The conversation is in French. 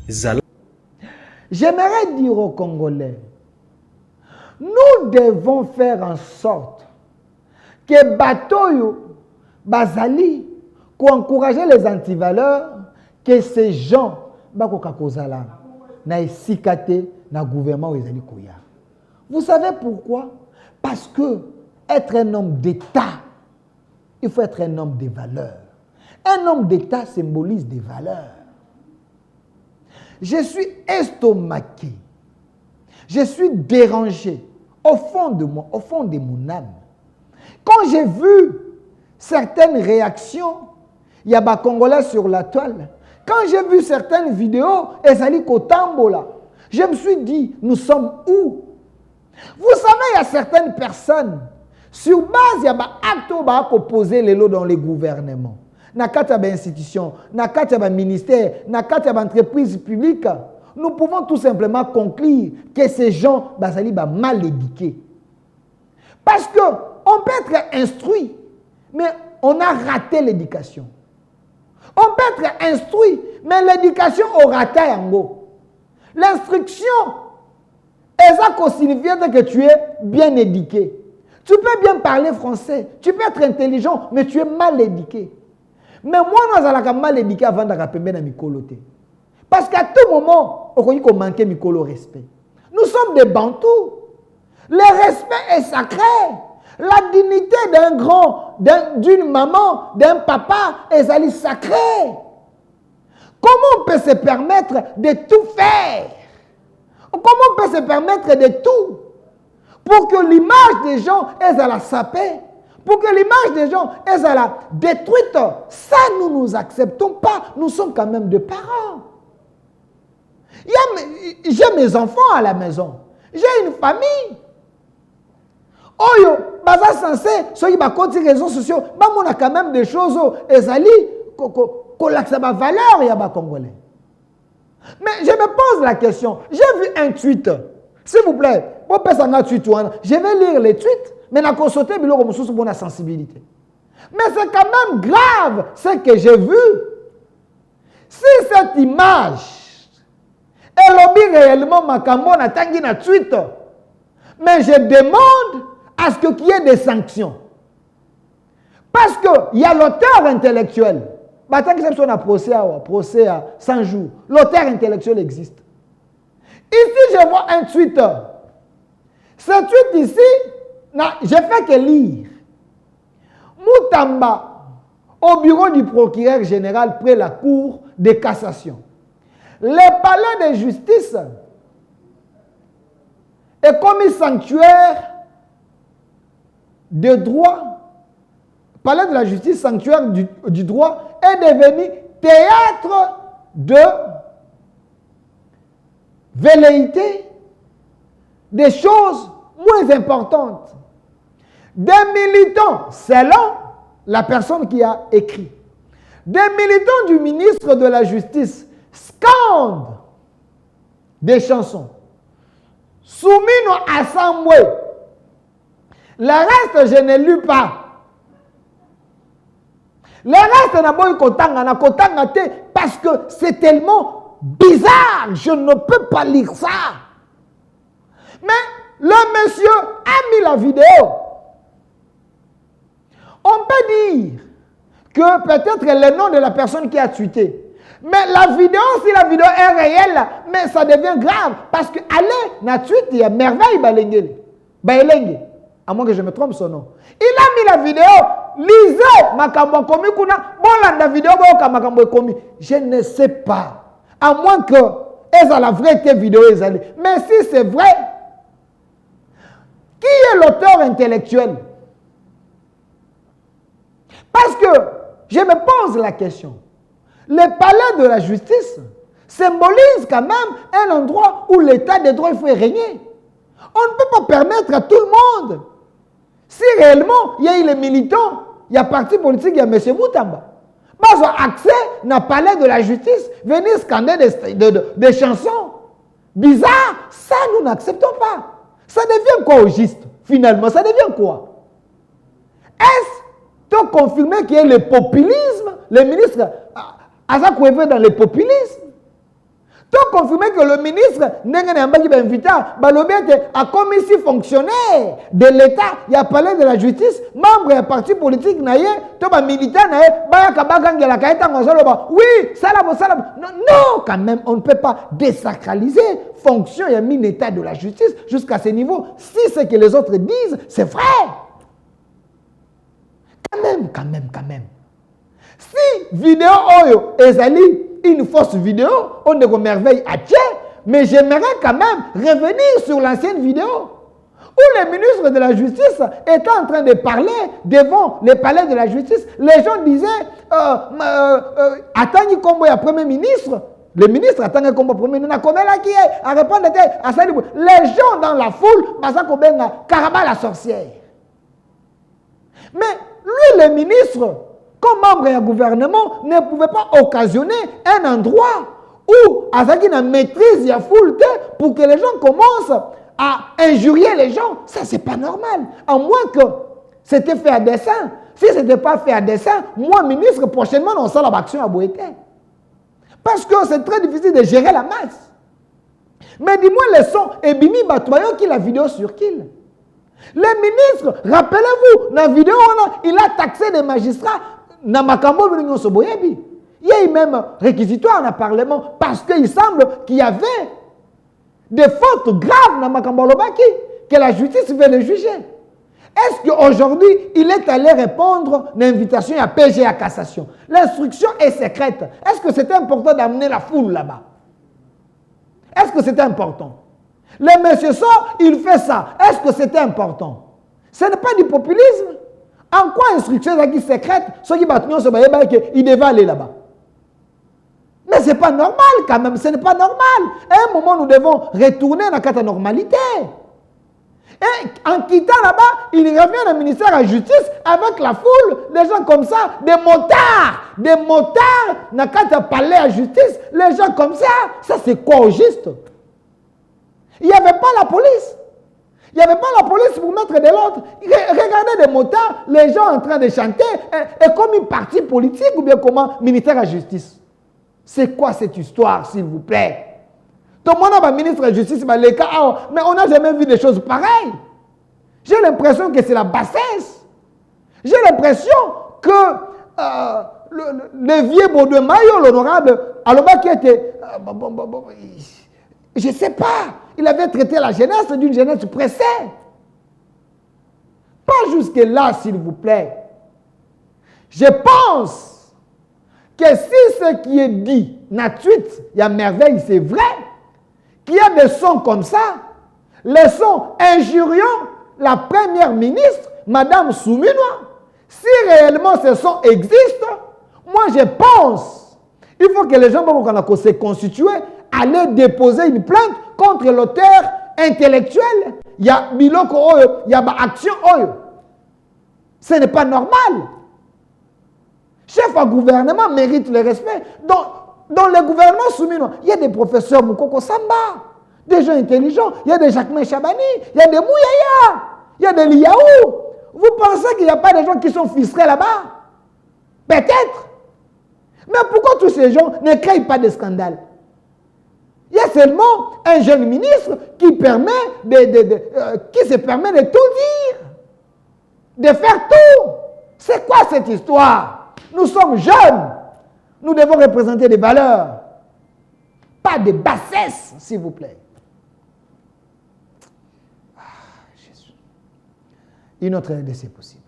J'aimerais dire aux Congolais, nous devons faire en sorte que Batoyo, Bazali, pour encourager les antivaleurs, que ces gens, Bakokakozala, na esikate na gouvernement Ezali Koya. Vous savez pourquoi? Parce que être un homme d'État, il faut être un homme de valeurs. Un homme d'État symbolise des valeurs. Je suis estomaqué. Je suis dérangé au fond de moi, au fond de mon âme. Quand j'ai vu certaines réactions, il y a des Congolais sur la toile. Quand j'ai vu certaines vidéos, Ezali Kotambola, je me suis dit, nous sommes où? Vous savez, il y a certaines personnes, sur base, il y a des actes qui sont posés dans les gouvernements. Dans les institutions, dans les ministères, dans les entreprises publiques, nous pouvons tout simplement conclure que ces gens sont mal éduqués. Parce qu'on peut être instruit, mais on a raté l'éducation. On peut être instruit, mais l'éducation aura raté en gros. L'instruction, ça signifie que tu es bien éduqué. Tu peux bien parler français, tu peux être intelligent, mais tu es mal éduqué. Mais moi, nous sommes mal éduqués avant de rappeler dans Mikolo. Parce qu'à tout moment, on peut manquer Mikolo respect. Nous sommes des Bantous. Le respect est sacré. La dignité d'un grand, d'une maman, d'un papa est sacrée. Comment on peut se permettre de tout faire? Comment on peut se permettre de tout? Pour que l'image des gens est à la saper, pour que l'image des gens est à la détruite. Ça, nous ne nous acceptons pas. Nous sommes quand même des parents. J'ai mes enfants à la maison. J'ai une famille. Oyo, baza censé, ceux qui ont des réseaux sociaux, on a quand même des choses, ezali, qu'on a ma valeur, il y a des Congolais. Mais je me pose la question, j'ai vu un tweet, s'il vous plaît, je vais lire les tweets, mais je vais consulter la sensibilité. Mais c'est quand même grave ce que j'ai vu. Si cette image est lobby réellement Makambo na tangi na tweet, mais je demande à ce qu'il y ait des sanctions. Parce qu'il y a l'auteur intellectuel. Tant que c'est un procès à 100 jours, l'auteur intellectuel existe. Ici, je vois un tweet. Ce tweet ici, je fais que lire. Moutamba, au bureau du procureur général près la cour de cassation. Le palais de justice est comme sanctuaire de droit. Palais de la justice, sanctuaire du droit, est devenu théâtre de velléité, des choses moins importantes. Des militants, selon la personne qui a écrit, des militants du ministre de la Justice scandent des chansons. Soumis à Samoué. Le reste, je ne lu pas. Le reste, parce que c'est tellement bizarre. Je ne peux pas lire ça. Mais le monsieur a mis la vidéo. On peut dire que peut-être le nom de la personne qui a tweeté. Mais la vidéo, si la vidéo est réelle, mais ça devient grave. Parce que allez, na tweet, il y a merveille Baelenge. À moins que je me trompe son nom. Il a mis la vidéo. Lisez Makambo Komi Kuna. Bon, la vidéo, Makambo Komi. Je ne sais pas. À moins que est la vraie vidéo. Mais si c'est vrai, qui est l'auteur intellectuel? Parce que je me pose la question. Le palais de la justice symbolise quand même un endroit où l'état de droit il faut régner. On ne peut pas permettre à tout le monde. Si réellement il y a les militants, il y a parti politique, il y a M. Moutamba. Ils ont accès dans le palais de la justice, venir scander des chansons bizarres. Ça, nous n'acceptons pas. Ça devient quoi au juste? Finalement, ça devient quoi? Est-ce que confirmer qu'il y a le populisme? Le ministre Azakouévé dans le populisme? Tu as confirmé que le ministre qui va inviter a commis si fonctionnaire de l'État, il a parlé de la justice, membre d'un parti politique, tu as militaire, oui, ça non, quand même, on ne peut pas désacraliser fonction et un état de la justice jusqu'à ce niveau. Si ce que les autres disent, c'est vrai. Quand même. Si vidéo oyo ezali une fausse vidéo, on ne merveille à Dieu, mais j'aimerais quand même revenir sur l'ancienne vidéo où le ministre de la Justice était en train de parler devant le palais de la Justice. Les gens disaient attendez comme le Premier ministre. Le ministre attendait comme le Premier ministre. Les gens dans la foule, Karaba la sorcière. Mais lui, le ministre, comme membre du gouvernement, ne pouvait pas occasionner un endroit où Azaki na maîtrise la foule pour que les gens commencent à injurier les gens. Ça, c'est pas normal. À moins que c'était fait à dessein. Si ce n'était pas fait à dessein, moi, ministre, prochainement, on sort l'action à Boété. Parce que c'est très difficile de gérer la masse. Mais dis-moi le son, et Bimi Batoyo qui la vidéo sur qui? Le ministre, rappelez-vous, dans la vidéo, il a taxé des magistrats. Il y a eu même réquisitoire dans le Parlement parce qu'il semble qu'il y avait des fautes graves dans Makambo Lobaki que la justice veut les juger. Est-ce qu'aujourd'hui, il est allé répondre à l'invitation à PG à cassation? L'instruction est secrète. Est-ce que c'était important d'amener la foule là-bas? Est-ce que c'était important? Le monsieur sort, il fait ça. Est-ce que c'était important? Ce n'est pas du populisme. En quoi instruction est secrète? Ceux qui battent, il devait aller là-bas. Mais ce n'est pas normal quand même. Ce n'est pas normal. À un moment, nous devons retourner dans la normalité. Et en quittant là-bas, il revient au ministère de la Justice avec la foule, des gens comme ça, des motards, dans le palais à la justice, les gens comme ça. Ça, c'est quoi au juste? Il n'y avait pas la police. Il n'y avait pas la police pour mettre de l'ordre. Regardez des motards, les gens en train de chanter, et comme une partie politique ou bien comment ministère de la Justice. C'est quoi cette histoire, s'il vous plaît? Tout le monde a un ministre de la Justice, mais on n'a jamais vu des choses pareilles. J'ai l'impression que c'est la bassesse. J'ai l'impression que le vieux Baudouin Mayo, l'honorable, alors qui était... je ne sais pas. Il avait traité la jeunesse d'une jeunesse pressée. Pas jusque-là, s'il vous plaît. Je pense que si ce qui est dit, il y a merveille, c'est vrai, qu'il y a des sons comme ça, les sons injuriant la première ministre, Madame Souminois. Si réellement ces sons existent, moi je pense, il faut que les gens vont se constituer, aller déposer une plainte contre l'auteur intellectuel. Il y a Biloko Oyo, il y a Action Oyo. Ce n'est pas normal. Chef à gouvernement mérite le respect. Dans le gouvernement soumis, il y a des professeurs Moukoko Samba, des gens intelligents, il y a des Jacquemin Chabani, il y a des Mouyaya, il y a des Liaou. Vous pensez qu'il n'y a pas des gens qui sont fistrés là-bas? Peut-être. Mais pourquoi tous ces gens ne créent pas de scandale? Il y a seulement un jeune ministre qui se permet de tout dire, de faire tout. C'est quoi cette histoire? Nous sommes jeunes. Nous devons représenter des valeurs. Pas de bassesse, s'il vous plaît. Ah, Jésus. Une autre idée, c'est possible.